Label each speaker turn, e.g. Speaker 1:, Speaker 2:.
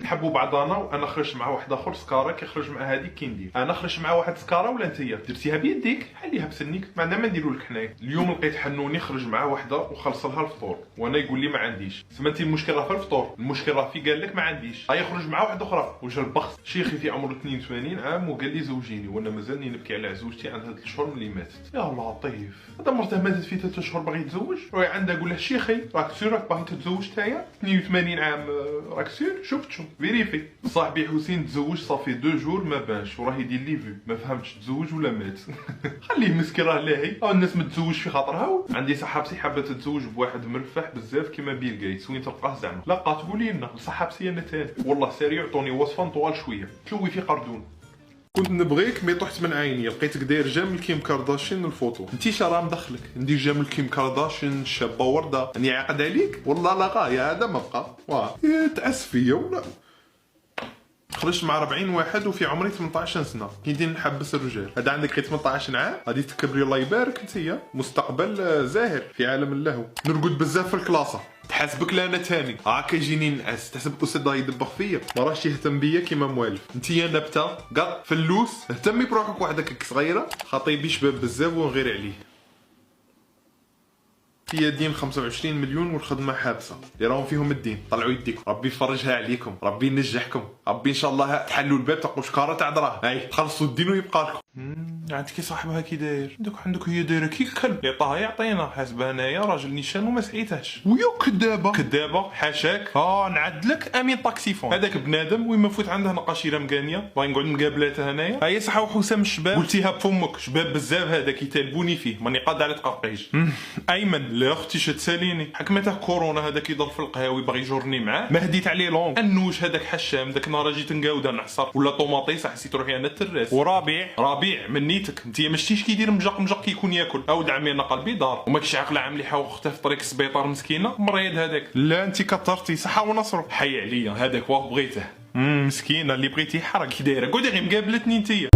Speaker 1: نحبوا بعضنا، وانا خرجت مع واحد اخر سكاره كيخرج مع هذيك كي ندير. انا خرجت مع واحد سكاره ولا نتيا درتيها بيديك، حليها بسنيك، ما عندنا ما نديرو لك حنايا. اليوم لقيت حنوني خرج مع وحده وخلص لها الفطور، وانا يقول لي ما عنديش. سمعتي المشكل راه في الفطور، المشكل راه في قال لك ما عنديش. يخرج مع واحده اخرى وجا البخت. شيخي في عمره 82 عام وقال لي زوجيني، وانا مازالني نبكي على زوجتي عندها 3 شهور ملي ماتت. يا لطيف، هذا مرته ماتت في 3 شهور باغي يتزوج، وهي عندها قول له شيخي راك سير راك باغي تتزوج تايا 82 عام، راك سير شو فيريفي. صاحبي حسين تزوج صافي 2 جور ما بانش وراه يدير لي فيو، ما فهمتش تزوج ولا مات. خليه مسكين راه لاهي، الناس ما تزوجش في خاطرها. عندي صحابتي حابه تتزوج بواحد مرفح بزاف كيما بيل غيتس، وين تلقاه زعما؟ لا قولي لنا صحابتي انا تاني والله سريع، عطوني وصفه طوال شويه تلوي في قردون. كنت نبغيك مي طحت من عيني، لقيتك داير جامل كيم كارداشيان الفوتو. انتي شرا مدخلك ندير جامل كيم كارداشيان شابه ورده، راني عاقد عليك والله لا غايه هذا ما بقى. واه تأس فيا ولا؟ خرجت مع 40 واحد وفي عمري 18 سنه، كي ندير نحبس الرجال. هذا عندك غير 18 عام غادي تكبري الله يبارك انتيا، مستقبل زاهر في عالم اللهو. نرقد بزاف في الكلاسه، تحسبك لا انا تاني كيجيني نعس، تحسب الاستاذ راه يدبخ فيا، ما راهش يهتم بيا كيما موالف. انتيا نبته قط فلوس، اهتمي بروحك وحدك صغيره. خطيبي شباب بزاف ونغير عليه. في دين 25 مليون والخدمه حابسه، اللي راهم فيهم الدين طلعوا يديكم، ربي يفرجها عليكم، ربي ينجحكم، ربي ان شاء الله تحلوا الباب تلقوا شكاره تاع دراهم، هاي تخلصوا الدين ويبقى لكم. عندك صاحبها كي داير، عندك هي دايره كي كلب، يعطاها يعطينا، حاسبها انايا راجل نيشان وما سعيتهاش. ويا كذابه حاشاك. نعدلك امين طاكسيفون، هذاك بنادم وين ما فوت عنده نقاشيره مكانيه، باغي نقعد مقابلاته هنايا. هيا صحه وحسام الشباب، قلتيها بفمك، شباب بزاف هذاك يتالبوني فيه، ماني قادر على تقرقيج. ايمن لا اختي تساليني، حكمته كورونا هذاك يضل في القهاوي باغي يجرني معاه، ما هديت عليه لونغ. انوش هذاك حشام، ذاك نهار جيت نقاوده نعصر ولا طوماطيس، حسيت روحي انا التراس. وربيع من نيتك انت ما شتيش كيدير مجق كيكون ياكل، او دعمي انا قلبي دار وماكش عاقله عاملي حاو اختها في طريق السبيطار مسكينه مريض هذاك. لا انت كثرتي صحه ونصر، حي عليا هذاك واه بغيته. مسكينه اللي بغيتي حرك كي دايره، قولي غير مقابلتني انتيا.